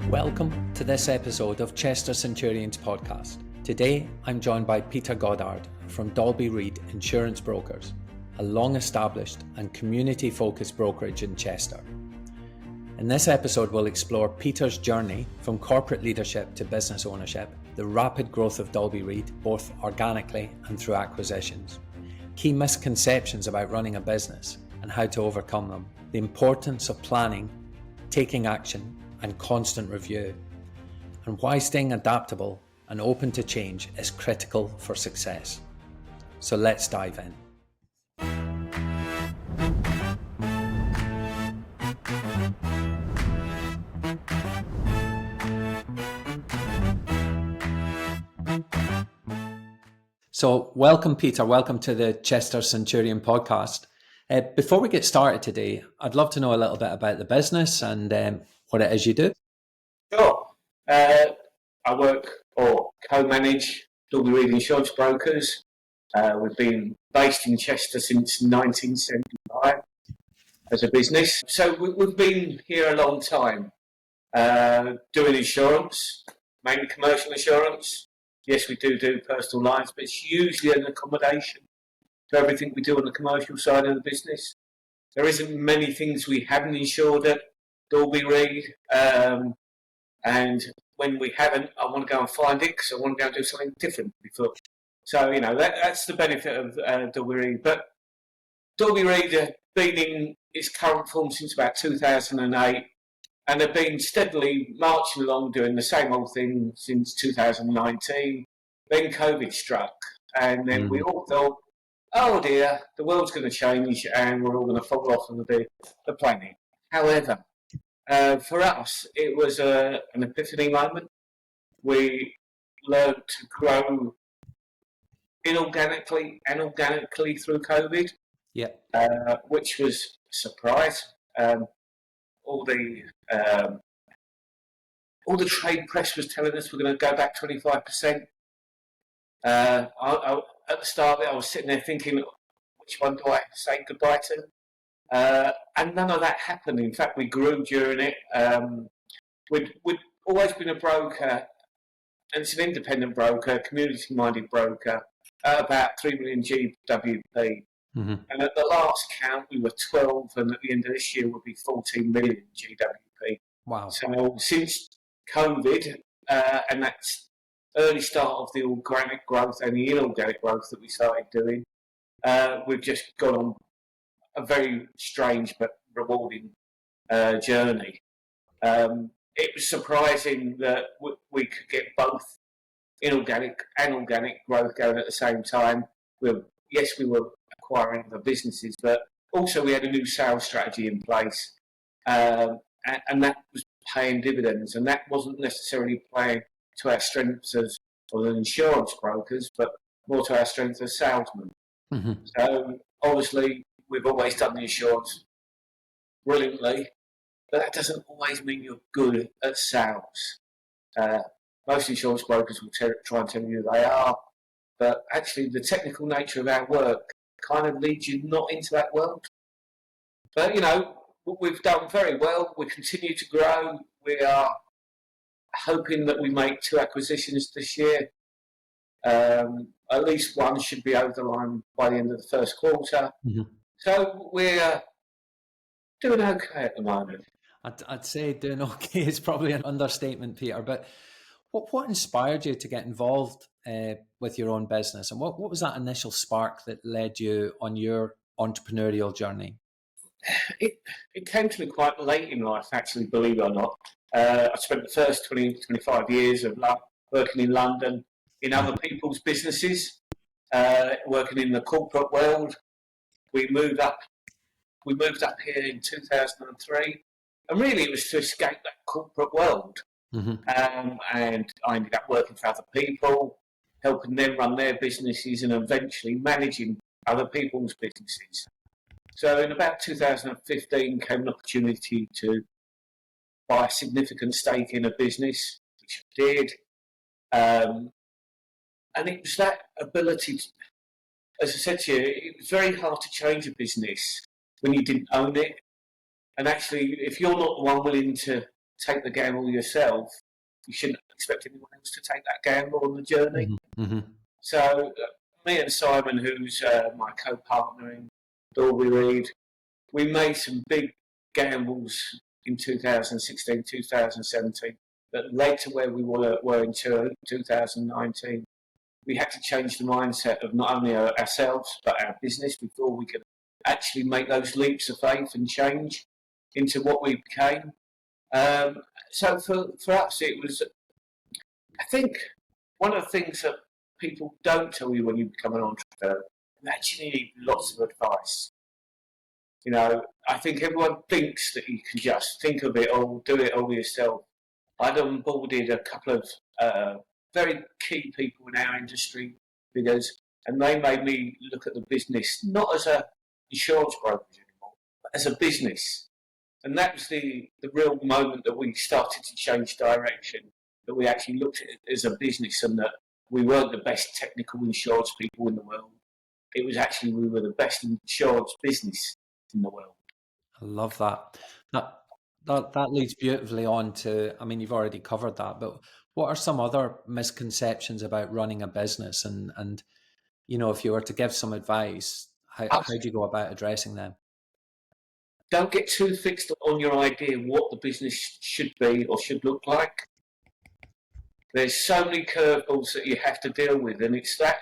Welcome to this episode of Chester Centurions podcast. Today, I'm joined by Peter Goddard from Daulby Read Insurance Brokers, a long-established and community-focused brokerage in Chester. In this episode, we'll explore Peter's journey from corporate leadership to business ownership, the rapid growth of Daulby Read, both organically and through acquisitions, key misconceptions about running a business and how to overcome them, the importance of planning, taking action, and constant review, and why staying adaptable and open to change is critical for success. So let's dive in. So welcome, Peter. Welcome to the Chester Centurion podcast. Before we get started today, I'd love to know a little bit about the business and what it is you do. Sure. I work or co-manage Daulby Read Insurance Brokers. We've been based in Chester since 1975 as a business. So we've been here a long time doing insurance, mainly commercial insurance. Yes, we do personal lines, but it's usually an accommodation to everything we do on the commercial side of the business. There isn't many things we haven't insured at Daulby Read, and when we haven't, I want to go and find it because I want to go and do something different before. So, that's the benefit of Daulby Read. But Daulby Read have been in its current form since about 2008, and have been steadily marching along doing the same old thing since 2019. Then COVID struck, and then we all thought, oh dear, the world's going to change and we're all going to fall off of the planet. However, for us, it was an epiphany moment. We learned to grow inorganically and organically through COVID, which was a surprise. All the trade press was telling us we're going to go back 25%. At the start of it, I was sitting there thinking, which one do I say goodbye to? And none of that happened. In fact, we grew during it. We'd always been a broker, and it's an independent broker, community-minded broker, about 3 million GWP. Mm-hmm. And at the last count, we were 12, and at the end of this year, we'll be 14 million GWP. Wow. So since COVID, and that's early start of the organic growth and the inorganic growth that we started doing, we've just gone on a very strange but rewarding journey. It was surprising that we could get both inorganic and organic growth going at the same time. We were acquiring the businesses, but also we had a new sales strategy in place, and that was paying dividends, and that wasn't necessarily playing to our strengths as insurance brokers, but more to our strengths as salesmen. Mm-hmm. So obviously we've always done the insurance brilliantly, but that doesn't always mean you're good at sales. Most insurance brokers will try and tell you they are, but actually the technical nature of our work kind of leads you not into that world. But, we've done very well. We continue to grow. We are hoping that we make 2 acquisitions this year. At least one should be over the line by the end of the first quarter. Mm-hmm. So we're doing okay at the moment. I'd say doing okay is probably an understatement, Peter. But what inspired you to get involved with your own business? And what was that initial spark that led you on your entrepreneurial journey? It came to me quite late in life, actually, believe it or not. I spent the first 25 years of working in London in other people's businesses, working in the corporate world. We moved up here in 2003, and really it was to escape that corporate world. Mm-hmm. And I ended up working for other people, helping them run their businesses, and eventually managing other people's businesses. So in about 2015 came an opportunity to buy a significant stake in a business, which I did. And it was that ability to, as I said to you, it was very hard to change a business when you didn't own it. And actually, if you're not the one willing to take the gamble yourself, you shouldn't expect anyone else to take that gamble on the journey. Mm-hmm. So me and Simon, who's my co-partner in Daulby Read, we made some big gambles in 2016, 2017 that led to where we were in 2019. We had to change the mindset of not only ourselves but our business before we could actually make those leaps of faith and change into what we became. So for us, it was, I think, one of the things that people don't tell you when you become an entrepreneur, you actually need lots of advice. You know, I think everyone thinks that you can just think of it all, do it all yourself. I'd onboarded a couple of very key people in our industry figures, and they made me look at the business not as a insurance broker anymore, but as a business. And that was the real moment that we started to change direction, that we actually looked at it as a business and that we weren't the best technical insurance people in the world. It was actually we were the best insurance business in the world. I love that. That leads beautifully on to, I mean, you've already covered that, but what are some other misconceptions about running a business? And you know, if you were to give some advice, how do you go about addressing them? Don't get too fixed on your idea what the business should be or should look like. There's so many curveballs that you have to deal with, and it's that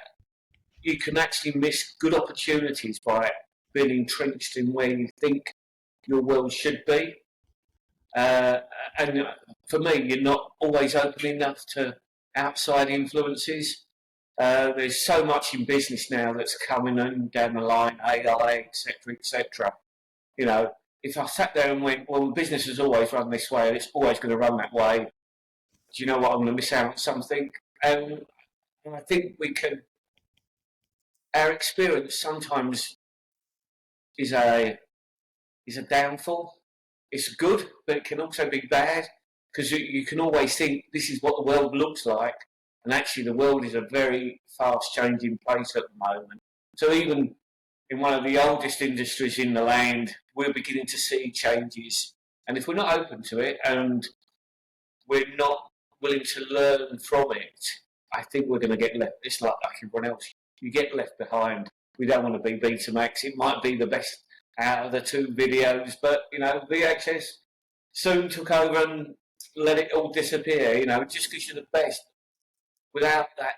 you can actually miss good opportunities by being entrenched in where you think your world should be. And for me, you're not always open enough to outside influences. There's so much in business now that's coming in down the line, AI, etc., etc. You know, if I sat there and went, well, business has always run this way and it's always going to run that way, do you know what, I'm going to miss out on something? And I think our experience sometimes is a downfall. It's good, but it can also be bad, because you can always think this is what the world looks like, and actually the world is a very fast changing place at the moment. So even in one of the oldest industries in the land, we're beginning to see changes. And if we're not open to it and we're not willing to learn from it, I think we're going to get left. It's like everyone else. You get left behind. We don't want to be Betamax. It might be the best out of the two videos, but, you know, VHS soon took over and let it all disappear, you know, just because you're the best, without that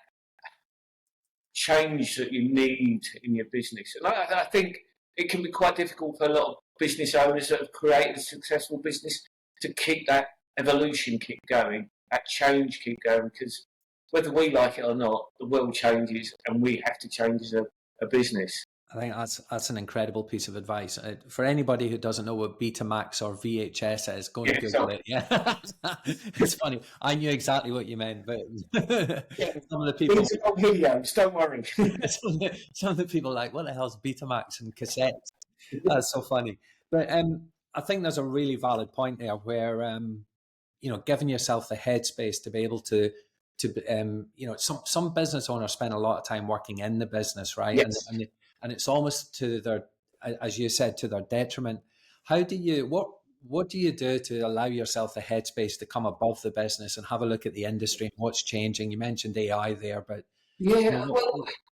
change that you need in your business. And I think it can be quite difficult for a lot of business owners that have created a successful business to keep that evolution keep going, that change keep going, because whether we like it or not, the world changes and we have to change as a business. I think that's an incredible piece of advice. For anybody who doesn't know what Betamax or VHS is, go and Google it. Yeah, it's funny. I knew exactly what you meant, but some of the people, videos, don't worry. some of the people are like, what the hell is Betamax and cassettes? That's so funny. But I think there's a really valid point there where you know, giving yourself the headspace to be able to you know, some business owners spend a lot of time working in the business, right? Yes. And it's almost to their, as you said, to their detriment. What do you do to allow yourself the headspace to come above the business and have a look at the industry and what's changing? You mentioned AI there, but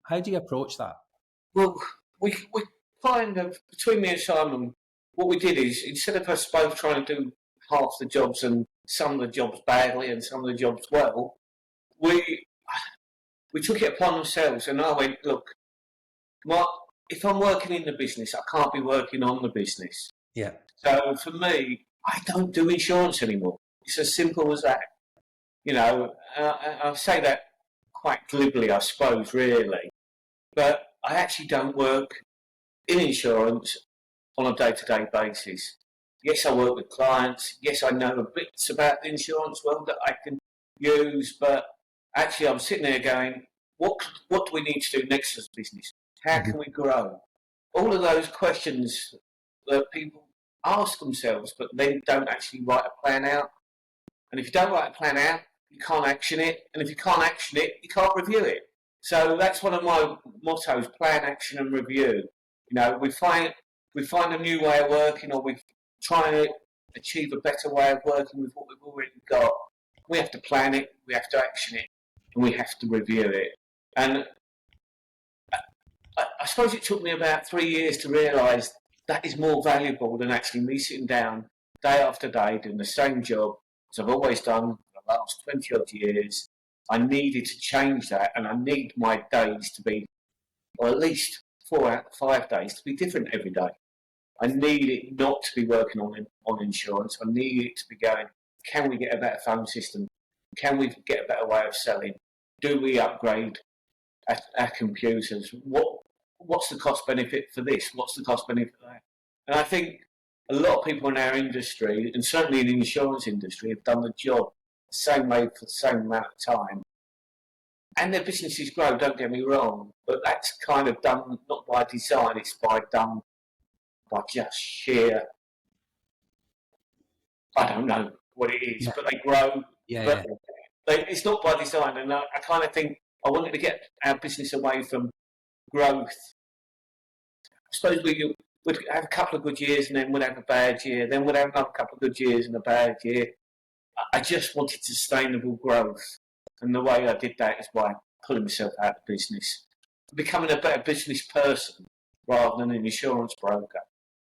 how do you approach that? Well, we kind of, between me and Simon, what we did is, instead of us both trying to do half the jobs and some of the jobs badly and some of the jobs well, we took it upon ourselves, and I went, look, if I'm working in the business, I can't be working on the business. Yeah. So for me, I don't do insurance anymore. It's as simple as that. You know, I say that quite glibly, I suppose, really. But I actually don't work in insurance on a day-to-day basis. Yes, I work with clients. Yes, I know bits about the insurance world that I can use. But actually, I'm sitting there going, what do we need to do next as a business? How can we grow? All of those questions that people ask themselves, but then don't actually write a plan out. And if you don't write a plan out, you can't action it. And if you can't action it, you can't review it. So that's one of my mottos: plan, action, and review. You know, we find a new way of working, or we try achieve a better way of working with what we've already got, we have to plan it, we have to action it, and we have to review it. And I suppose it took me about 3 years to realise that is more valuable than actually me sitting down day after day doing the same job as I've always done for the last 20 odd years. I needed to change that, and I need my days to be, or at least 4 out of 5 days, to be different every day. I need it not to be working on insurance. I need it to be going, can we get a better phone system? Can we get a better way of selling? Do we upgrade our computers? What's the cost benefit for this? What's the cost benefit for that? And I think a lot of people in our industry, and certainly in the insurance industry, have done the job the same way for the same amount of time. And their businesses grow, don't get me wrong, but that's kind of done not by design, it's done by just sheer, I don't know what it is, but they grow. Yeah. It's not by design, and I kind of think I wanted to get our business away from growth. I suppose we'd have a couple of good years and then we'd have a bad year, then we'd have another couple of good years and a bad year. I just wanted sustainable growth, and the way I did that is by pulling myself out of business, becoming a better business person rather than an insurance broker,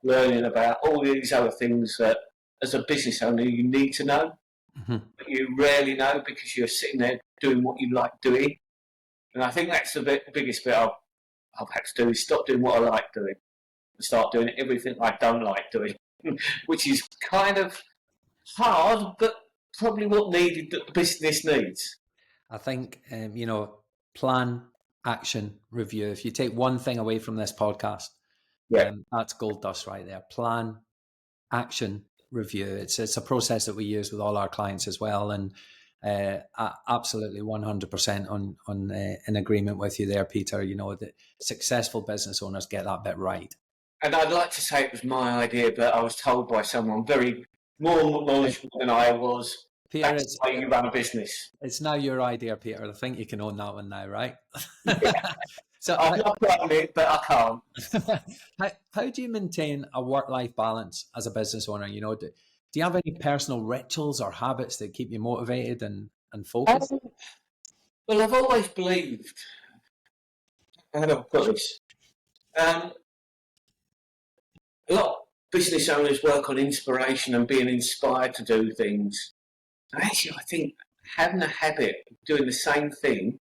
learning about all these other things that as a business owner you need to know, but you rarely know because you're sitting there doing what you like doing. And I think that's the biggest bit I've had to do, is stop doing what I like doing and start doing everything I don't like doing, which is kind of hard, but probably what the business needs. I think, plan, action, review. If you take one thing away from this podcast, that's gold dust right there. Plan, action, review. It's a process that we use with all our clients as well. And absolutely 100% in agreement with you there, Peter. That successful business owners get that bit right. And I'd like to say it was my idea, but I was told by someone very more knowledgeable than I was. Peter, that's the way you run a business. It's now your idea, Peter. I think you can own that one now, right? Yeah. So I've not done it, but I can't. How do you maintain a work-life balance as a business owner? Do you have any personal rituals or habits that keep you motivated and focused? Well, I've always believed, how do I put this? A lot of business owners work on inspiration and being inspired to do things. Actually, I think having a habit of doing the same thing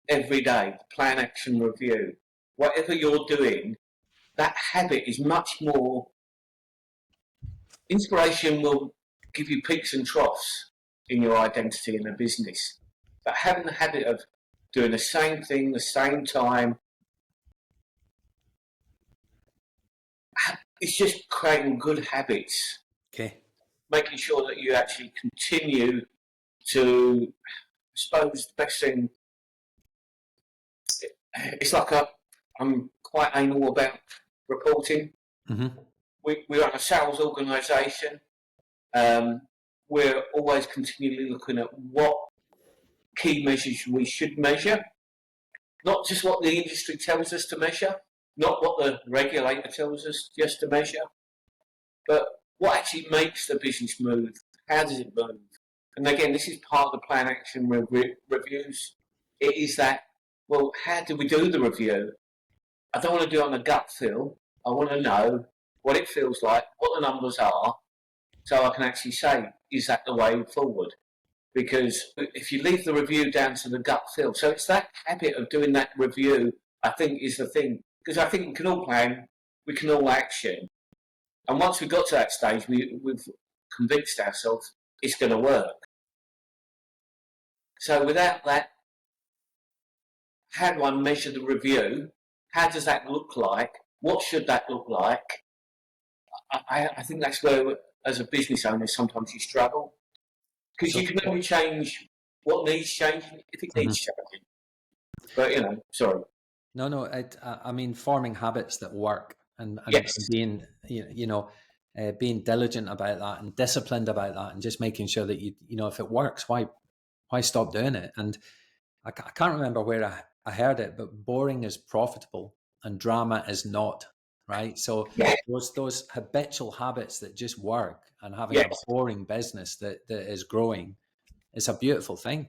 every day, plan, action, review, whatever you're doing, that habit is much more. Inspiration will give you peaks and troughs in your identity in a business. But having the habit of doing the same thing, the same time, it's just creating good habits. Okay. Making sure that you actually continue to, I suppose the best thing, it's like I'm quite anal about reporting. We run a sales organisation. We're always continually looking at what key measures we should measure, not just what the industry tells us to measure, not what the regulator tells us just to measure, but what actually makes the business move. How does it move? And again, this is part of the plan, action, reviews. It is that, well, how do we do the review? I don't want to do it on a gut feel. I want to know what it feels like, what the numbers are, so I can actually say, is that the way forward? Because if you leave the review down to the gut feel, so it's that habit of doing that review, I think, is the thing. Because I think we can all plan, we can all action. And once we got to that stage, we've convinced ourselves it's going to work. So without that, how do I measure the review? How does that look like? What should that look like? I think that's where, as a business owner, sometimes you struggle. Because you can only change what needs changing if it needs changing. But, sorry. No, I mean, forming habits that work and yes. being, being diligent about that and disciplined about that and just making sure that, if it works, why stop doing it? And I can't remember where I heard it, but boring is profitable and drama is not. right? So Yeah. those habitual habits that just work, and having a Yes. boring business that is growing, is a beautiful thing.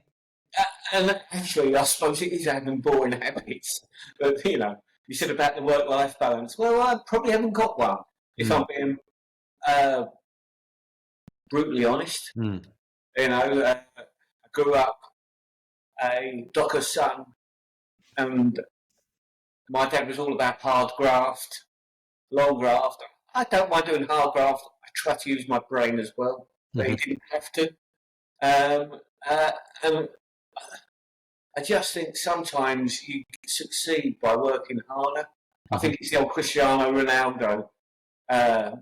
And actually, I suppose it is having boring habits. But, you said about the work-life balance. Well, I probably haven't got one, if I'm Mm. being brutally honest. Mm. I grew up a docker's son, and my dad was all about hard graft, long graft. I don't mind doing hard graft. I try to use my brain as well, but he Mhm. didn't have to. Um, and I just think sometimes you succeed by working harder. I Mhm. think it's the old Cristiano Ronaldo uh,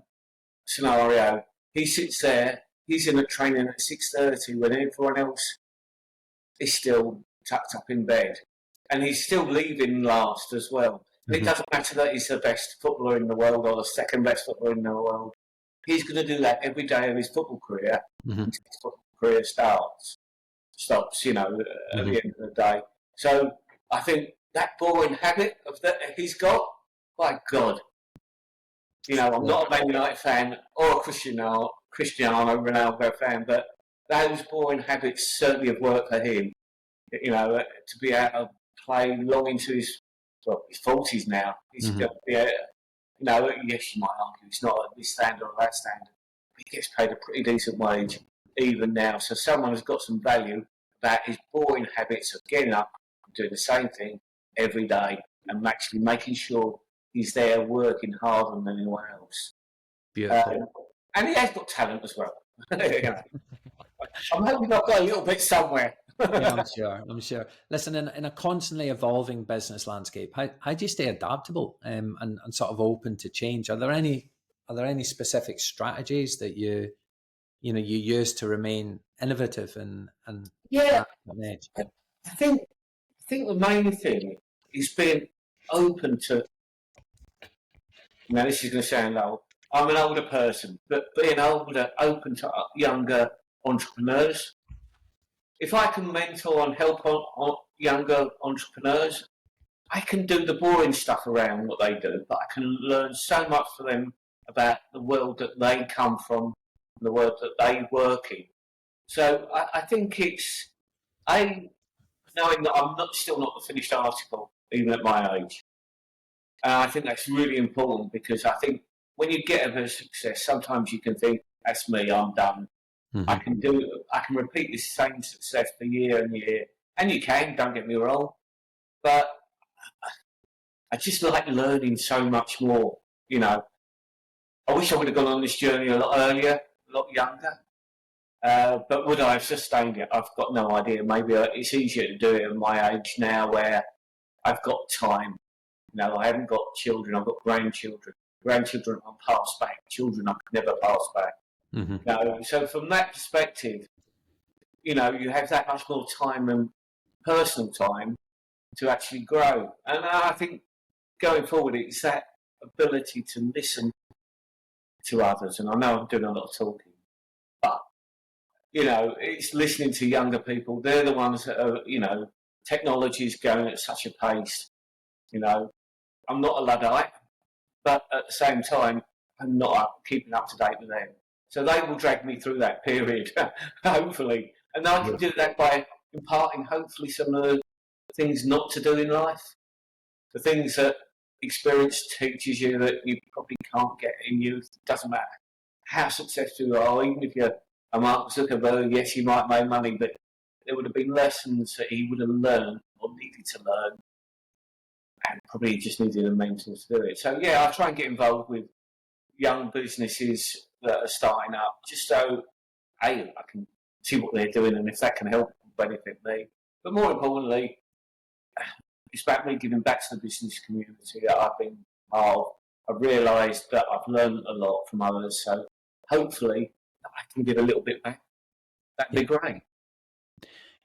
scenario. He sits there, he's in a training at 6:30 when everyone else is still tucked up in bed. And he's still leaving last as well. But it Mhm. doesn't matter that he's the best footballer in the world or the second best footballer in the world. He's going to do that every day of his football career Mhm. until his football career stops, at Mhm. the end of the day. So I think that boring habit of that he's got, by God, I'm Yeah. not a Man United fan or a Cristiano Ronaldo fan, but those boring habits certainly have worked for him. To be able to play long into his 40s now. He's Mhm. going to be yes, you might argue it's not at this standard or that standard. But he gets paid a pretty decent wage even now. So someone has got some value about his boring habits of getting up and doing the same thing every day and actually making sure he's there working harder than anyone else. Beautiful. Um, and he has got talent as well. I'm hoping I've got a little bit somewhere. Yeah, I'm sure. I'm sure. Listen, in a constantly evolving business landscape, how do you stay adaptable, and sort of open to change? Are there any specific strategies that you use to remain innovative and Yeah, at an edge? I think the main thing is being open to. Now, this is going to sound old. I'm an older person, but being open to younger entrepreneurs. If I can mentor and help on younger entrepreneurs, I can do the boring stuff around what they do, but I can learn so much from them about the world that they come from, the world that they work in. So I think it's a knowing that I'm still not the finished article, even at my age. And I think that's really important because I think when you get a bit of success, sometimes you can think, "That's me, I'm done. I Hmm. can I can repeat this same success for year and year." And you can, don't get me wrong, but I just like learning so much more. You know, I wish I would have gone on this journey a lot earlier, a lot younger. But would I have sustained it? I've got no idea. Maybe it's easier to do it at my age now, where I've got time. I haven't got children. I've got grandchildren. Grandchildren I can pass back. Children I can never pass back. Hmm. So from that perspective, you have that much more time and personal time to actually grow. And I think going forward, it's that ability to listen to others. And I know I'm doing a lot of talking, but it's listening to younger people. They're the ones that are, technology is going at such a pace. I'm not a Luddite, but at the same time, I'm not keeping up to date with them. So they will drag me through that period, hopefully. And I can do that by imparting, hopefully, some of the things not to do in life, the things that experience teaches you that you probably can't get in youth. It doesn't matter how successful you are, even if you're a Mark Zuckerberg, yes, you might make money, but there would have been lessons that he would have learned or needed to learn and probably just needed a mentor to do it. So, yeah, I try and get involved with young businesses that are starting up, just so I can see what they're doing and if that can help benefit me. But more importantly, it's about me giving back to the business community that I've been part of. I've realised that I've learned a lot from others, so hopefully I can give a little bit back. That'd Yeah, be great.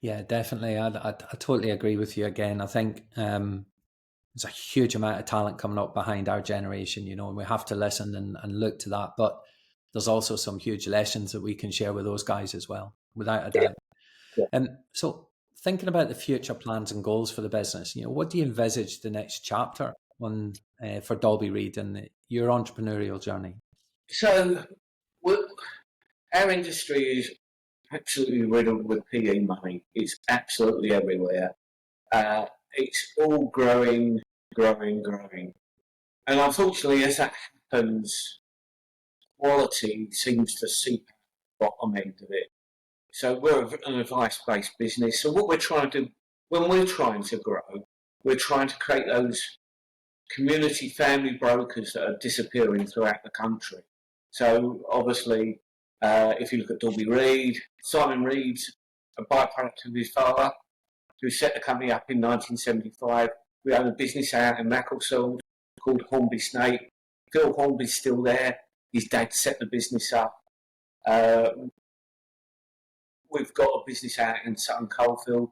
yeah, definitely. I totally agree with you again. I think there's a huge amount of talent coming up behind our generation, and we have to listen and look to that. But there's also some huge lessons that we can share with those guys as well, without a Yeah, doubt. yeah. So thinking about the future plans and goals for the business, what do you envisage the next chapter for Daulby Read in your entrepreneurial journey? So, our industry is absolutely riddled with PE money. It's absolutely everywhere. It's all growing. And unfortunately, as that happens, quality seems to seep out the bottom end of it. So we're an advice-based business. So what we're trying to do, when we're trying to grow, we're trying to create those community family brokers that are disappearing throughout the country. So obviously, if you look at Daulby Read, Simon Reed's a byproduct of his father, who set the company up in 1975. We own a business out in Macclesfield called Hornby Snake. Phil Hornby's still there. His dad set the business up. We've got a business out in Sutton Coldfield.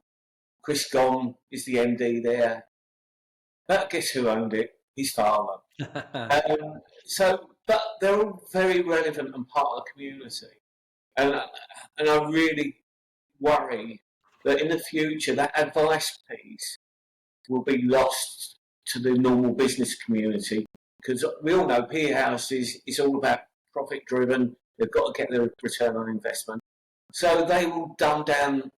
Chris Gone is the MD there. But guess who owned it? His father. But they're all very relevant and part of the community. And I really worry that in the future that advice piece will be lost to the normal business community, because we all know PE houses is all about profit driven. They've got to get their return on investment. So they will dumb down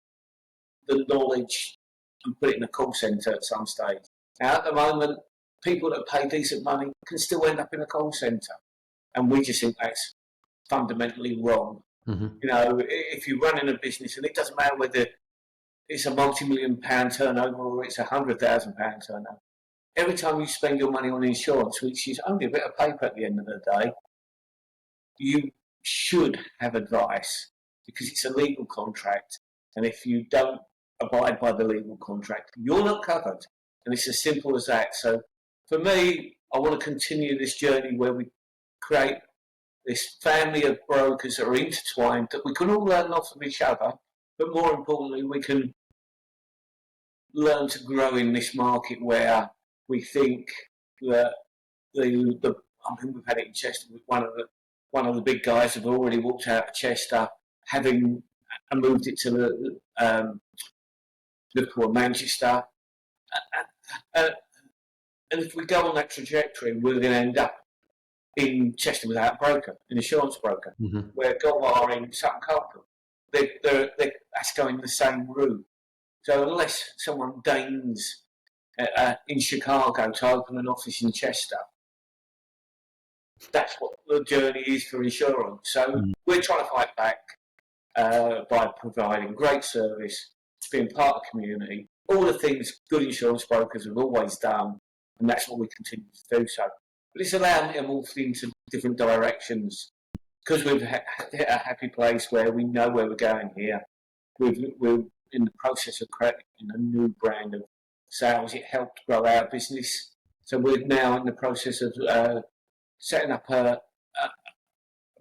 the knowledge and put it in a call centre at some stage. Now, at the moment, people that pay decent money can still end up in a call centre. And we just think that's fundamentally wrong. Mm-hmm. You know, if you're running a business, and it doesn't matter whether it's a multi-million-pound turnover or it's £100,000 turnover, every time you spend your money on insurance, which is only a bit of paper at the end of the day, you should have advice, because it's a legal contract. And if you don't abide by the legal contract, you're not covered. And it's as simple as that. So for me, I want to continue this journey where we create this family of brokers that are intertwined, that we can all learn off of each other, but more importantly, we can learn to grow in this market where we think that I mean, we've had it in Chester with one of the big guys have already walked out of Chester, having moved it to Liverpool and Manchester. And if we go on that trajectory, we're going to end up in Chester without a broker, an insurance broker, mm-hmm. where Goldbar in Sutton Coldfield, that's going the same route. So unless someone deigns in Chicago to open an office in Chester, that's what the journey is for insurance. So we're trying to fight back by providing great service, being part of the community, all the things good insurance brokers have always done, and that's what we continue to do so. But it's allowed me to morph into different directions, because we've hit a happy place where we know where we're going here. We're in the process of creating a new brand of sales. It helped grow our business. So we're now in the process of setting up a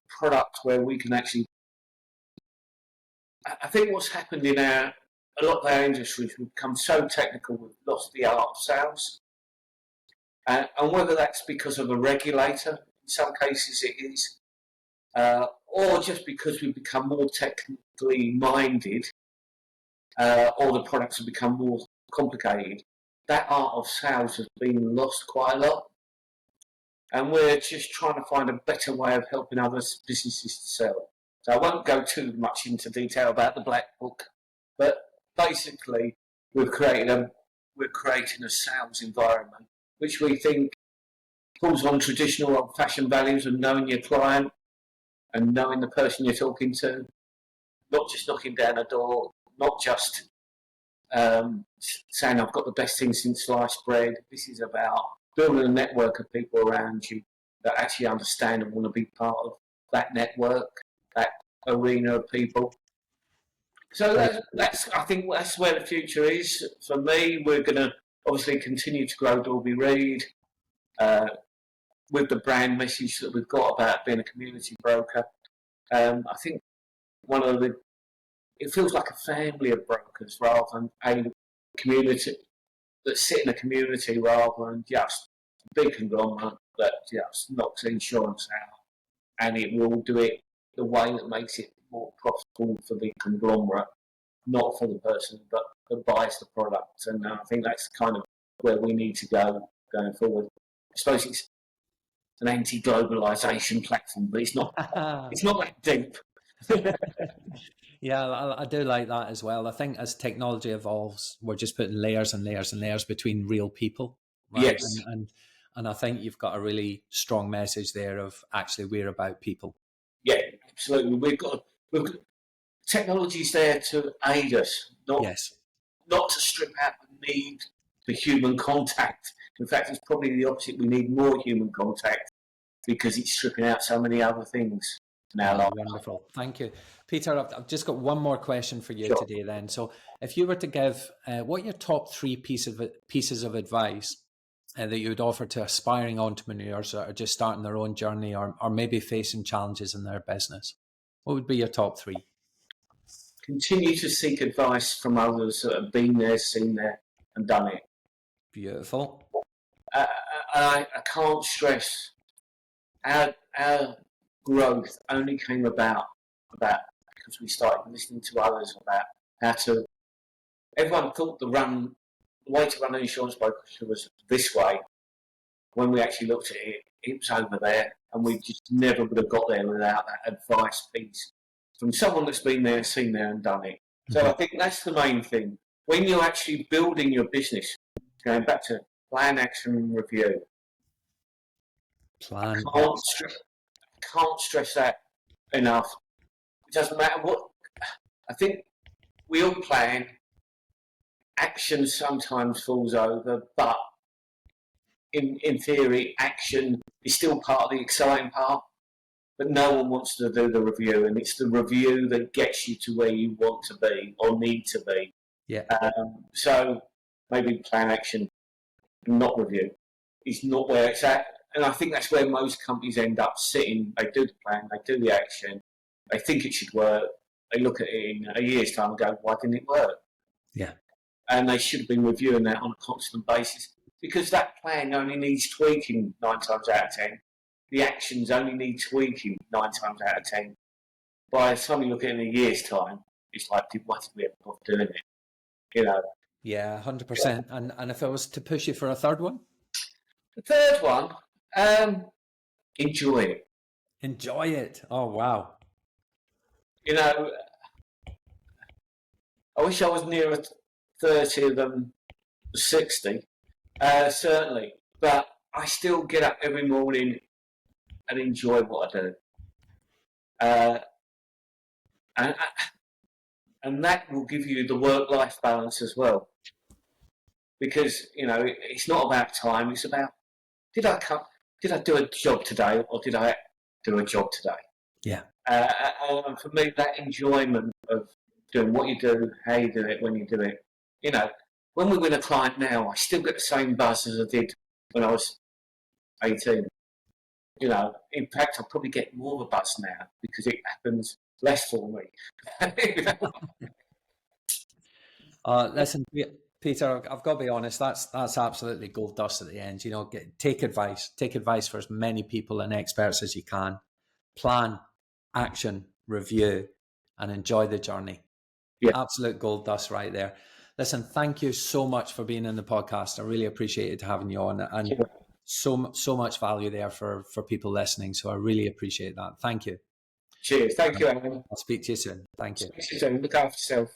product where we can actually... I think what's happened in a lot of our industries, we've become so technical, we've lost the art of sales. And whether that's because of a regulator, in some cases it is, or just because we've become more technically minded, or the products have become more complicated, that art of sales has been lost quite a lot. And we're just trying to find a better way of helping other businesses to sell. So I won't go too much into detail about the Black Book, but basically we're creating a sales environment which we think pulls on traditional old-fashioned values of knowing your client and knowing the person you're talking to, not just knocking down a door, not just saying I've got the best thing since sliced bread. This is about building a network of people around you that actually understand and want to be part of that network, that arena of people. So I think that's where the future is. For me, we're going to obviously continue to grow Daulby Read with the brand message that we've got about being a community broker. I think it feels like a family of brokers rather than a community that sit in a community rather than just a big conglomerate that just knocks insurance out, and it will do it the way that makes it more profitable for the conglomerate, not for the person that buys the product. And I think that's kind of where we need to go going forward. I suppose an anti-globalisation platform, but it's not. It's not that deep. Yeah, I do like that as well. I think as technology evolves, we're just putting layers and layers and layers between real people, right? Yes. And I think you've got a really strong message there of actually we're about people. Yeah, absolutely. We've got technology's there to aid us, Yes. not to strip out the need for human contact. In fact, it's probably the opposite. We need more human contact because it's stripping out so many other things in our life. Wonderful. Thank you. Peter, I've just got one more question for you Sure. today then. So if you were to give, what are your top three pieces of advice that you would offer to aspiring entrepreneurs that are just starting their own journey or maybe facing challenges in their business? What would be your top three? Continue to seek advice from others that have been there, seen there, and done it. Beautiful. I can't stress our growth only came about because we started listening to others about how to. Everyone thought the way to run an insurance brokerage was this way. When we actually looked at it, it was over there, and we just never would have got there without that advice piece from someone that's been there, seen there, and done it. So I think that's the main thing. When you're actually building your business, going back to plan, action, and review. Plan. Can't stress that enough. It doesn't matter what. I think we all plan. Action sometimes falls over, but in theory, action is still part of the exciting part. But no one wants to do the review, and it's the review that gets you to where you want to be or need to be. Yeah. So maybe plan, action, not review. It's not where it's at. And I think that's where most companies end up sitting. They do the plan, they do the action, they think it should work. They look at it in a year's time and go, why didn't it work? Yeah. And they should have been reviewing that on a constant basis because that plan only needs tweaking 9 times out of 10. The actions only need tweaking 9 times out of 10. By the time you look at it in a year's time, it's like, why did we ever bother doing it? You know? Yeah, 100%. And if I was to push you for a third one? The third one, enjoy it. Enjoy it. Oh, wow. You know, I wish I was nearer 30 than 60, certainly. But I still get up every morning and enjoy what I do. And that will give you the work-life balance as well. Because, you know, it's not about time, it's about, did I do a job today or did I do a job today? Yeah. And for me, that enjoyment of doing what you do, how you do it, when you do it. You know, when we win a client now, I still get the same buzz as I did when I was 18. You know, in fact, I probably get more of a buzz now because it happens less for me. Listen, Peter, I've got to be honest. That's absolutely gold dust at the end. You know, take advice for as many people and experts as you can. Plan, action, review, and enjoy the journey. Yeah. Absolute gold dust right there. Listen, thank you so much for being in the podcast. I really appreciated having you on, and so much value there for people listening. So I really appreciate that. Thank you. Cheers. Thank you, Alan. I'll speak to you soon. Thank you. Speak to you soon. Look after yourself.